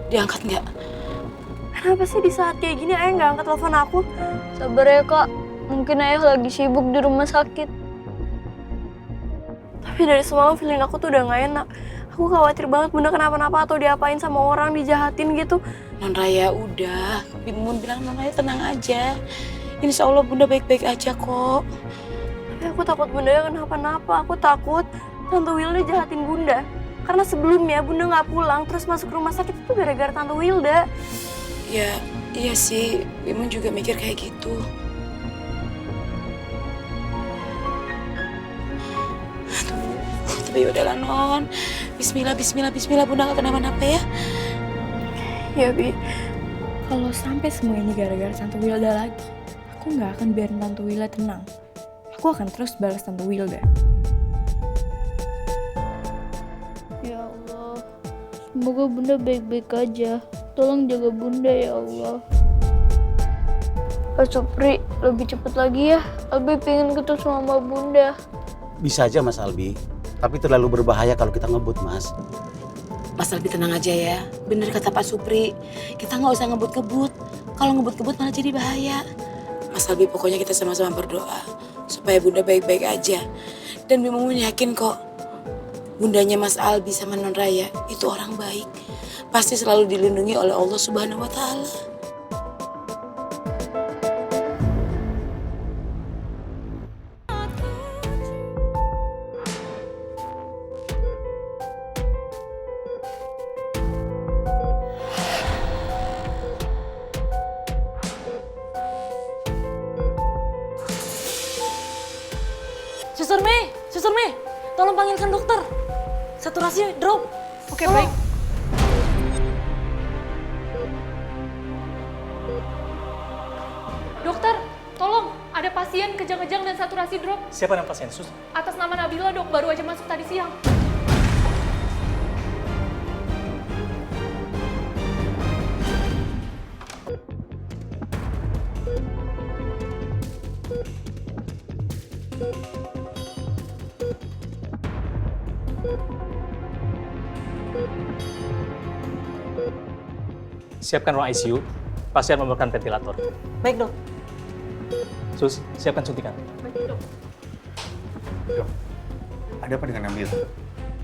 Diangkat nggak? Kenapa sih di saat kayak gini ayah nggak angkat telepon aku? Sabar ya kak, mungkin ayah lagi sibuk di rumah sakit. Tapi dari semalam feeling aku tuh udah nggak enak. Aku khawatir banget bunda kenapa-napa atau diapain sama orang, dijahatin gitu. Non Raya udah, Mimun bilang Non Raya tenang aja. Insya Allah bunda baik-baik aja kok. Tapi aku takut bunda kenapa-napa. Aku takut Tante Wilda jahatin bunda. Karena sebelumnya bunda nggak pulang terus masuk rumah sakit itu gara-gara Tante Wilda. Ya, iya sih, Mimun juga mikir kayak gitu. Tapi udahlah Non. Bismillah, bismillah, bismillah, bunda gak kenapa-napa ya. Ya Bi, kalau sampai semua ini gara-gara Tante Wilda lagi, aku nggak akan biarin Tante Wilda tenang. Aku akan terus balas Tante Wilda. Ya Allah, semoga bunda baik-baik aja. Tolong jaga bunda ya Allah. Pak Supri, lebih cepat lagi ya. Abi pengen ketemu sama bunda. Bisa aja Mas Albi, tapi terlalu berbahaya kalau kita ngebut Mas. Mas Albi tenang aja ya. Bener kata Pak Supri, kita nggak usah ngebut-ngebut. Kalau ngebut-ngebut malah jadi bahaya. Mas Albi pokoknya kita sama-sama berdoa supaya bunda baik-baik aja. Dan Mimun yakin kok bundanya Mas Albi sama Non Raya itu orang baik. Pasti selalu dilindungi oleh Allah Subhanahu wa Ta'ala. Suster Mei, tolong panggilkan dokter. Saturasi drop. Oke, baik. Dokter, tolong. Ada pasien kejang-kejang dan saturasi drop. Siapa nama pasien, Sus? Atas nama Nabila, dok. Baru aja masuk tadi siang. Siapkan ruang ICU. Pasien memerlukan ventilator. Baik dok. Sus, siapkan suntikan. Dok, ada apa dengan Nabila?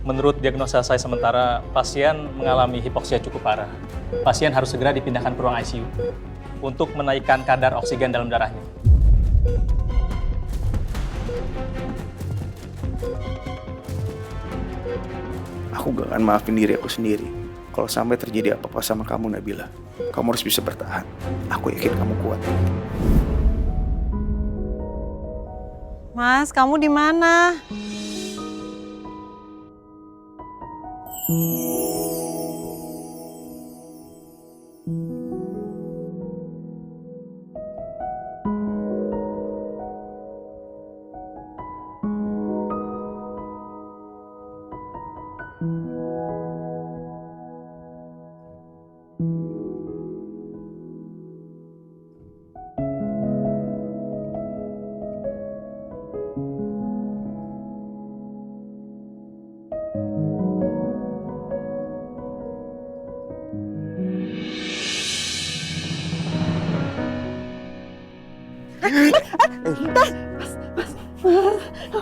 Menurut diagnosa saya sementara, pasien mengalami hipoksia cukup parah. Pasien harus segera dipindahkan ke ruang ICU untuk menaikkan kadar oksigen dalam darahnya. Aku gak akan maafin diri aku sendiri kalau sampai terjadi apa-apa sama kamu, Nabila. Kamu harus bisa bertahan. Aku yakin kamu kuat. Mas, kamu di mana?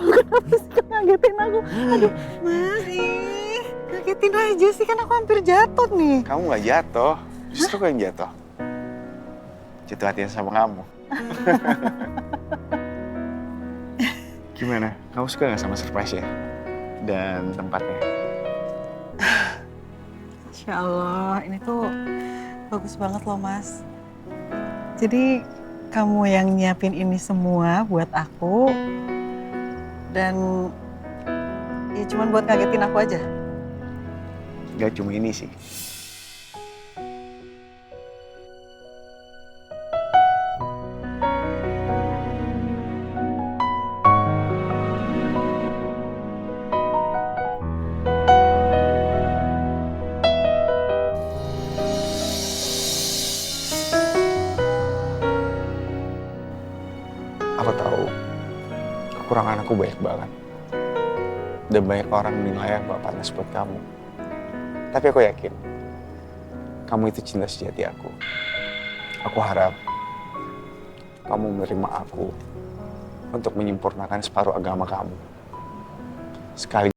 Kenapa sih kok ngagetin aku? Aduh, Mas, ngagetin aja sih, kan aku hampir jatuh nih. Kamu gak jatuh, justru aku yang jatuh. Jatuh hatinya sama kamu. Gimana? Kamu suka gak sama surprise-nya? Dan tempatnya? Insya Allah, ini tuh bagus banget loh, Mas. Jadi kamu yang nyiapin ini semua buat aku. Dan ya cuman buat ngagetin aku aja. Gak cuma ini sih. Aku tahu kekurangan aku banyak banget. Dan banyak orang menilai aku gak pantas buat kamu. Tapi aku yakin kamu itu cinta sejati aku. Aku harap kamu menerima aku untuk menyempurnakan separuh agama kamu. Sekali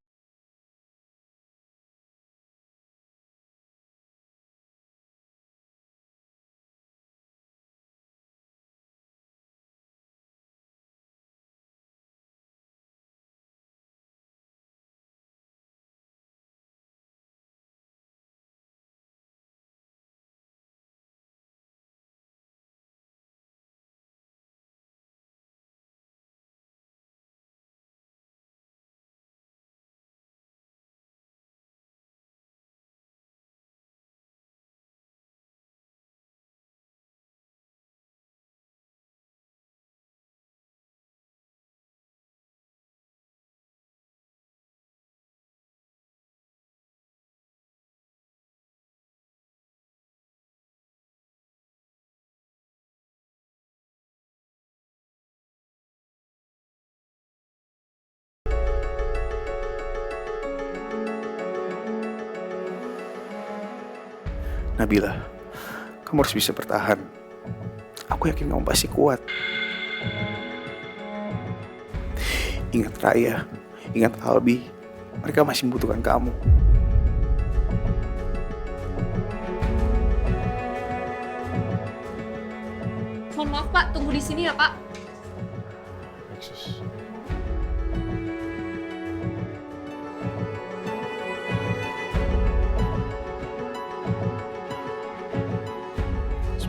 Nabila, kamu harus bisa bertahan. Aku yakin kamu pasti kuat. Ingat Raya, ingat Albi, mereka masih membutuhkan kamu. Mohon maaf Pak, tunggu di sini ya Pak.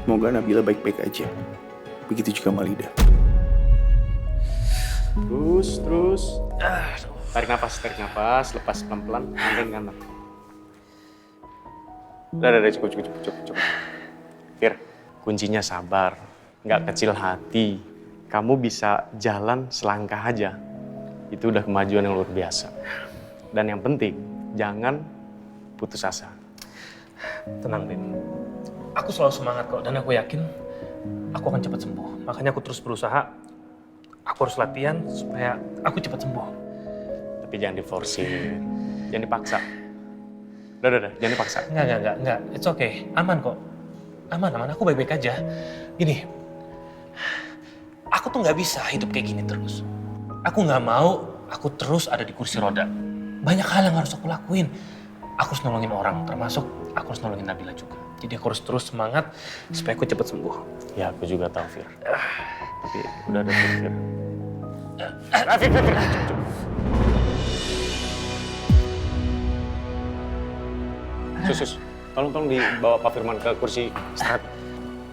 Semoga Nabila baik-baik aja. Begitu juga Malida. Terus. Tarik nafas, lepas pelan-pelan, angkat kanan. Udah, cukup. Fir, kuncinya sabar, nggak kecil hati. Kamu bisa jalan selangkah aja. Itu udah kemajuan yang luar biasa. Dan yang penting, jangan putus asa. Tenang, Din. Aku selalu semangat kok, dan aku yakin aku akan cepat sembuh. Makanya aku terus berusaha, aku harus latihan supaya aku cepat sembuh. Tapi jangan diforsir, jangan dipaksa. Udah, jangan dipaksa. Enggak. It's okay. Aman kok. Aman. Aku baik-baik aja. Gini, aku tuh nggak bisa hidup kayak gini terus. Aku nggak mau aku terus ada di kursi roda. Banyak hal yang harus aku lakuin. Aku harus nolongin orang, termasuk aku harus nolongin Nabila juga. Jadi aku harus terus semangat supaya aku cepat sembuh. Ya, aku juga tahu, Fir. Tapi udah ada Fir. Fir. Sus, tolong dibawa Pak Firman ke kursi istirahat.